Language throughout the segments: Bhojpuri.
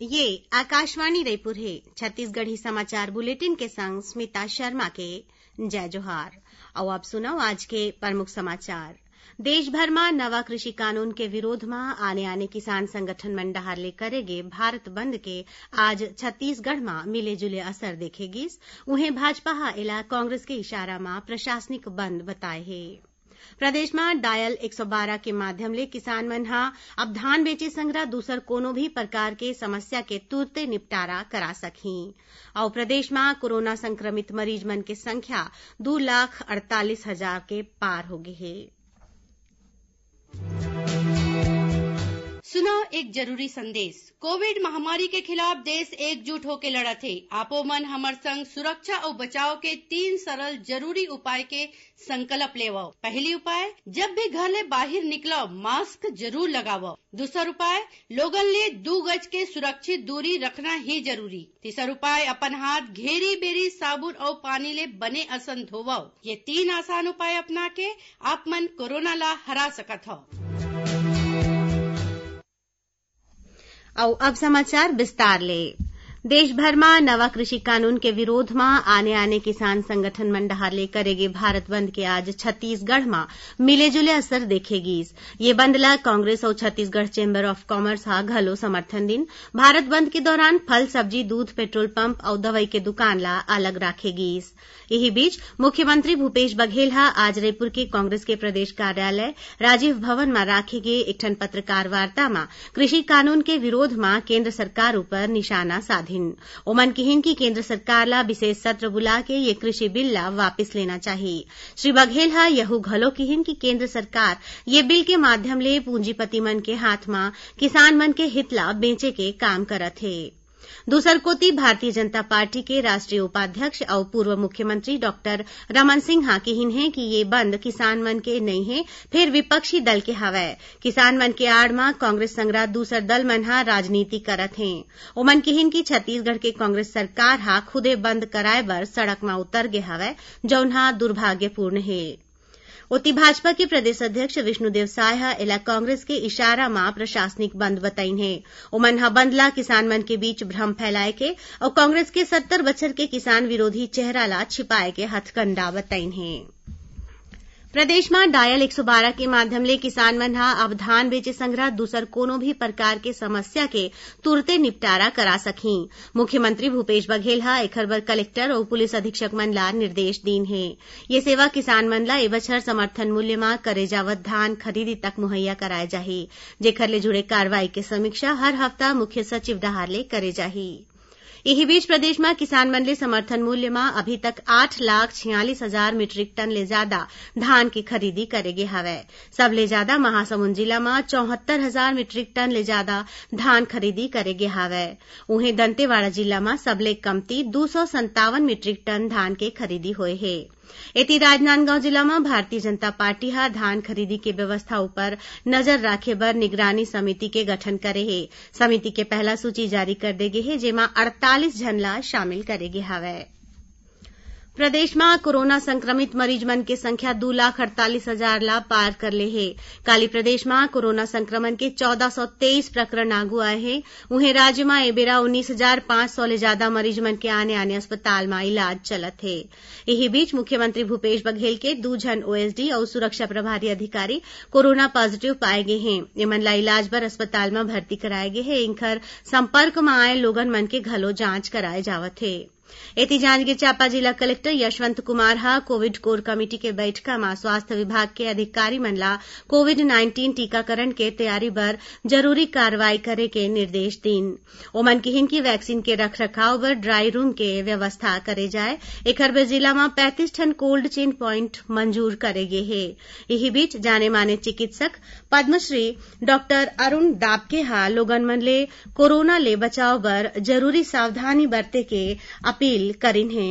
ये आकाशवाणी रायपुर है। छत्तीसगढ़ी समाचार बुलेटिन के संग स्मिता शर्मा के जय जोहार। और अब सुनो आज के प्रमुख समाचार। देश भर में नवा कृषि कानून के विरोध में आने किसान संगठन मन डहार ले करेगे भारत बंद के आज छत्तीसगढ़ में मिले जुले असर देखेगी। उन्हें भाजपा हा एला कांग्रेस के इशारा में प्रशासनिक बंद बताए है। प्रदेश में डायल 112 के माध्यम ले किसान मन हा अब धान बेचे संग्रह दूसर कोनो भी प्रकार के समस्या के तुरते निपटारा करा सकही। और प्रदेश में कोरोना संक्रमित मरीज मन के संख्या 2,48,000 के पार हो गई है। सुनो एक जरूरी संदेश। कोविड महामारी के खिलाफ देश एकजुट होकर लड़त है। आपो मन हमर संग सुरक्षा और बचाव के 3 सरल जरूरी उपाय के संकल्प लेवो। पहली उपाय, जब भी घर ले बाहर निकलो मास्क जरूर लगावो। दूसर उपाय, लोगन ले 2 गज के सुरक्षित दूरी रखना ही जरूरी। तीसर उपाय, अपन हाथ घेरी बेरी साबुन और पानी ले बने असन धोवो। ये 3 आसान उपाय अपना के आप मन कोरोना ला हरा सकत हो। और अब समाचार विस्तार ले। देश भर में नवा कृषि कानून के विरोध में आने किसान संगठन मन डहार ले करेगे भारत बंद के आज छत्तीसगढ़ में मिले जुले असर देखेगी। ये बंद ला कांग्रेस और छत्तीसगढ़ चेंबर ऑफ कॉमर्स हा घलो समर्थन दिन। भारत बंद के दौरान फल सब्जी दूध पेट्रोल पंप और दवाई के दुकान ला अलग राखेगी। यही बीच मुख्यमंत्री भूपेश बघेल हा आज रायपुर के कांग्रेस के प्रदेश कार्यालय राजीव भवन में राखे गे एक ठन पत्रकार वार्ता में कृषि कानून के विरोध में केंद्र सरकार ऊपर निशाना साध ओमन किहिन की केंद्र सरकार ला विशेष सत्र बुला के ये कृषि बिल ला वापिस लेना चाहिए। श्री बघेल हा यहू घलो किहिन की केंद्र सरकार ये बिल के माध्यम ले पूंजीपति मन के हाथ में किसान मन के हित ला बेचे के काम करत है। दूसर कोती भारतीय जनता पार्टी के राष्ट्रीय उपाध्यक्ष और पूर्व मुख्यमंत्री डॉक्टर रमन सिंह हा किहिन है कि ये बंद किसान मन के नहीं है, फिर विपक्षी दल के हवै। किसान मन के आड़ में कांग्रेस संगरा दूसर दल मन हा राजनीति करत हैं। ओमन किहिन की छत्तीसगढ़ के कांग्रेस सरकार हा खुदे बंद कराए बर सड़क में उतर गे हवै, जौन हा दुर्भाग्यपूर्ण है। ओती भाजपा के प्रदेश अध्यक्ष विष्णुदेव साय हा एला कांग्रेस के इशारा में प्रशासनिक बंद बताइन है। ओमन हा बंद ला किसान मन के बीच भ्रम फैलाए के और कांग्रेस के 70 बछर के किसान विरोधी चेहरा ला छिपाए के हथकंडा बताइन है। प्रदेश में डायल 112 के माध्यम ले किसान मन हा अब धान बेचे संग्रह दूसर कोनो भी प्रकार के समस्या के तुरते निपटारा करा सकही। मुख्यमंत्री भूपेश बघेल हा एखर बर कलेक्टर और पुलिस अधीक्षक मन ला निर्देश दीन है। ये सेवा किसान मन ला ए बछर समर्थन मूल्य में करे जावत धान खरीदी तक मुहैया कराए जाही, जेखर ले जुड़े कार्रवाई के समीक्षा हर हफ्ता मुख्य सचिव डहार ले करे जाही। यही बीच प्रदेश में किसान मन ले समर्थन मूल्य में अभी तक 8,46,000 मीट्रिक टन ले ज्यादा धान की खरीदी करे गे हवै। सबले ज्यादा महासमुंद जिला में 74,000 मीट्रिक टन ले ज्यादा धान खरीदी करे गे हवै। उहें दंतेवाड़ा जिला में सबले कमती 257 मीट्रिक टन धान के खरीदी होए है। एती राजनांदगांव जिला में भारतीय जनता पार्टी हा धान खरीदी के व्यवस्था ऊपर नजर राखे बर निगरानी समिति के गठन करे है। समिति के पहला सूची जारी कर दे गे है, जेमा 48 जन ला शामिल करे गे हवै। प्रदेश में कोरोना संक्रमित मरीज मन के संख्या 2,48,000 ला पार कर ले है। काली प्रदेश में कोरोना संक्रमण के 1423 प्रकरण आगू आए हैं। उन्हें राज्य में एबेरा 19,500 ले ज्यादा मरीज मन के आने अस्पताल में इलाज चलत है। यही बीच मुख्यमंत्री भूपेश बघेल के 2 जन ओएसडी और सुरक्षा प्रभारी अधिकारी कोरोना पॉजिटिव पाए गए हैं। एमन ला इलाज बर अस्पताल में भर्ती कराए गए हैं। इनकर संपर्क में आए लोगन मन के घलो जांच कराए जावत है। एती जांजगीर चांपा जिला कलेक्टर यशवंत कुमार हा कोविड कोर कमेटी के बैठका में स्वास्थ्य विभाग के अधिकारी मन ला कोविड-19 टीकाकरण के तैयारी बर जरूरी कार्रवाई करे के निर्देश दीन। ओमन किहिन की वैक्सीन के रखरखाव बर ड्राई रूम के व्यवस्था करे जाए। एखर बर जिला में 35 ठन कोल्ड चेन प्वाइंट मंजूर करे गे है। यही बीच जाने माने चिकित्सक पद्मश्री डॉक्टर अरुण दाबके हा लोगन मन ले कोरोना ले बचाव बर जरूरी सावधानी बरते के अपील करिन है।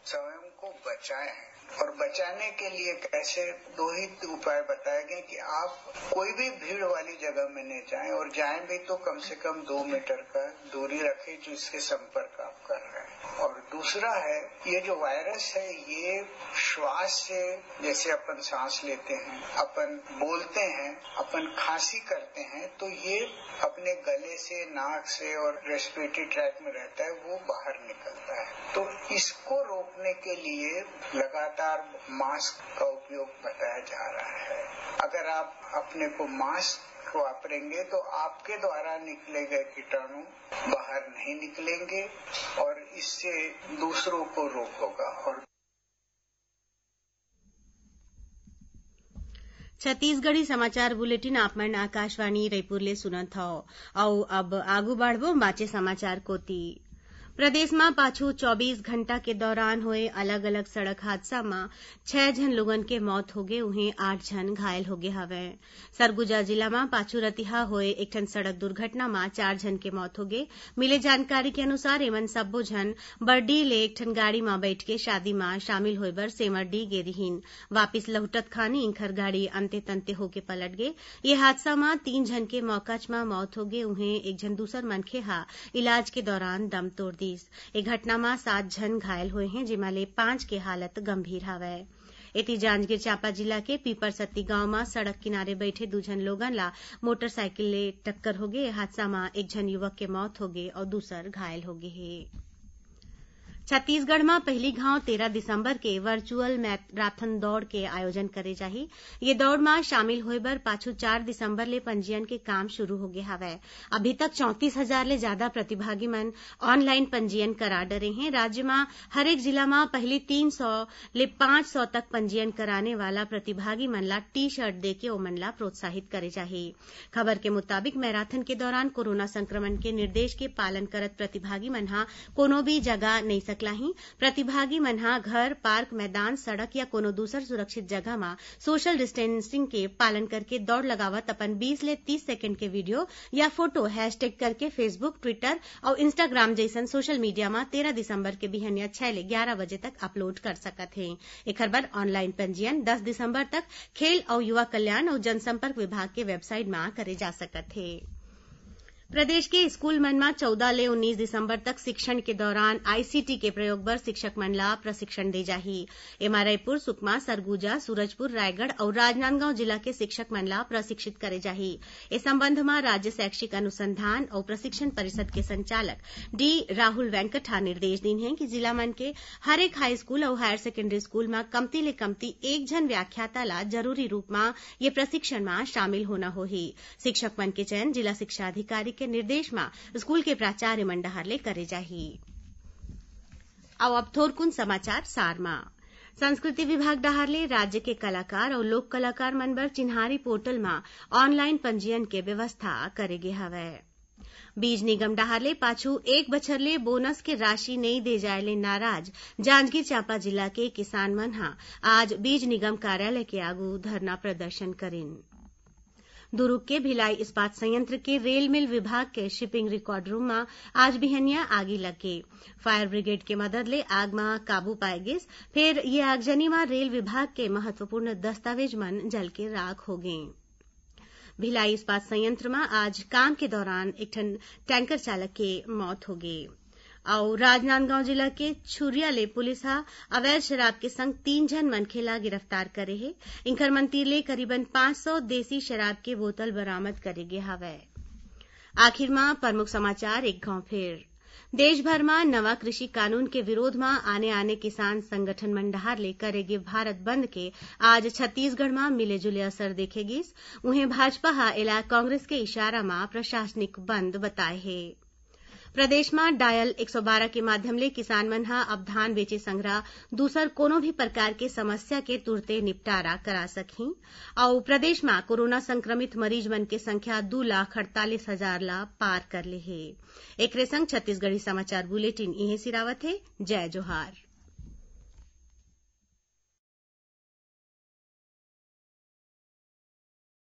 स्वयं को बचाएं और बचाने के लिए कैसे 2 ही उपाय बताए गए कि आप कोई भी भीड़ वाली जगह में नहीं जाएं और जाएं भी तो कम से कम 2 मीटर का दूरी रखें जिसके संपर्क आप कर रहे हैं। और दूसरा है ये जो वायरस है ये श्वास से, जैसे अपन सांस लेते हैं, अपन बोलते हैं, अपन खांसी करते हैं, तो ये अपने गले से, नाक से और रेस्पिरेटरी ट्रैक्ट में रहता है, वो बाहर निकलता है। तो इसको रोकने के लिए लगातार मास्क का उपयोग बताया जा रहा है। अगर आप अपने को मास्क वापरेंगे तो आपके द्वारा निकले गए कीटाणु बाहर नहीं निकलेंगे और इससे दूसरों को रोक होगा। और छत्तीसगढ़ी समाचार बुलेटिन आप मन आकाशवाणी रायपुर ले सुनत हव। अउ अब आगू बढ़बो बाचे समाचार कोती। प्रदेश में पाछू 24 घंटा के दौरान हुए अलग अलग सड़क हादसा में 6 जन लोगन के मौत हो गए, उन्हें 8 जन घायल हो गए हवे। सरगुजा जिला में पाछू रतिहा हुए एक ठन सड़क दुर्घटना में 4 जन के मौत हो गए। मिले जानकारी के अनुसार एमन सब्बो जन बरडी ले एक ठन गाड़ी में बैठ के शादी में शामिल होय बर सेमरडी गे रहीन। वापिस लहुटत खानी इंखर गाड़ी अंते तंते होके पलट गए। ये हादसा में 3 जन के मौकाच में मौत हो गए, उन्हें एक जन दूसर मनखे हा इलाज के दौरान दम तोड़ एक घटना में 7 जन घायल हुए हैं, जिमा ले 5 के हालत गंभीर हवै। एती जांजगीर चांपा जिला के पीपरसत्ती गांव में सड़क किनारे बैठे 2 जन लोगन ला मोटरसाइकिल ले टक्कर हो गए। हादसा में एक जन युवक के मौत हो गए और दूसर घायल हो गए। छत्तीसगढ़ में पहली घाव 13 दिसंबर के वर्चुअल मैराथन दौड़ के आयोजन करे जाही। ये दौड़ में शामिल होय बर पाछू 4 दिसंबर ले पंजीयन के काम शुरू हो गए हवै। अभी तक 34,000 ले ज्यादा प्रतिभागी मन ऑनलाइन पंजीयन करा डरे हैं। राज्य में हरेक जिला में पहले 300 ले 500 तक पंजीयन कराने वाला प्रतिभागी मन ला टी शर्ट देके ओमन ला प्रोत्साहित करे जाही। खबर के मुताबिक मैराथन के दौरान कोरोना संक्रमण के निर्देश के पालन करत प्रतिभागी मन हा कोनो भी जगह नहीं सकलाही। प्रतिभागी मन हा घर, पार्क, मैदान, सड़क या कोनो दूसर सुरक्षित जगह में सोशल डिस्टेंसिंग के पालन करके दौड़ लगावत अपन 20 ले 30 सेकंड के वीडियो या फोटो हैशटैग करके फेसबुक, ट्विटर और इंस्टाग्राम जैसन सोशल मीडिया में 13 दिसंबर के बिहनिया 6 ले 11 बजे तक अपलोड कर सकत हैं। एकर बर ऑनलाइन पंजीयन 10 दिसंबर तक खेल और युवा कल्याण और जनसंपर्क विभाग के वेबसाइट में करे जा सकत है। प्रदेश के स्कूल मन में 14 ले 19 दिसंबर तक शिक्षण के दौरान आईसीटी के प्रयोग बर शिक्षक मन ला प्रशिक्षण दे जाही। एमा रायपुर, सुकमा, सरगुजा, सूरजपुर, रायगढ़ और राजनांदगांव जिला के शिक्षक मन ला प्रशिक्षित करे जाही। इस संबंध में राज्य शैक्षिक अनुसंधान और प्रशिक्षण परिषद के संचालक डी राहुल वेंकटा निर्देश दीन हैं कि जिला मन के हर एक हाई स्कूल और हायर सेकेंडरी स्कूल में कमती ले कमती 1 जन व्याख्याता ला जरूरी रूप में ये प्रशिक्षण में शामिल होना होही। शिक्षक मन के चयन जिला शिक्षा अधिकारी के निर्देश में स्कूल के प्राचार्य मंडहार ले करे जाही। अब थोरकुन समाचार सार में संस्कृति विभाग डहार ले राज्य के कलाकार और लोक कलाकार मन बर चिन्हारी पोर्टल में ऑनलाइन पंजीयन के व्यवस्था करे गे हवै। बीज निगम डहार ले पाछू 1 बछर ले बोनस के राशि नहीं दे जाए ले नाराज जांजगीर चांपा जिला के किसान मन हा आज बीज निगम कार्यालय के आगू धरना प्रदर्शन करेन। दुर्ग के भिलाई इस्पात संयंत्र के रेल मिल विभाग के शिपिंग रिकॉर्ड रूम में आज बिहनिया आगी लगे। फायर ब्रिगेड के मदद ले आग में काबू पाए गिस। फिर ये आगजनी में रेल विभाग के महत्वपूर्ण दस्तावेज मन जल के राख हो गए। भिलाई इस्पात संयंत्र में आज काम के दौरान एक टैंकर चालक के मौत हो गई। और राजनांदगांव जिला के छुरिया ले पुलिस हा अवैध शराब के संग 3 जन मनखेला गिरफ्तार करे है। इंखर मंतीर ले करीबन 500 देसी शराब के बोतल बरामद करे गे हवै। आखिर में प्रमुख समाचार एक गांव फिर। देश भर में नवा कृषि कानून के विरोध में आने किसान संगठन मंडहार ले करेगे भारत बंद के आज छत्तीसगढ़ में मिले जुले असर देखेगिस। उन्हें भाजपा हा इला कांग्रेस के इशारा में प्रशासनिक बंद बताए है। प्रदेश में डायल 112 के माध्यम ले किसान मन हा अब धान बेचे संग्रह दूसर कोनो भी प्रकार के समस्या के तुरते निपटारा करा सकही। और प्रदेश में कोरोना संक्रमित मरीज मन के संख्या 2,48,000 ला पार कर ले है। एक संग छत्तीसगढ़ी समाचार बुलेटिन इहे सिरावत है। जय जोहार।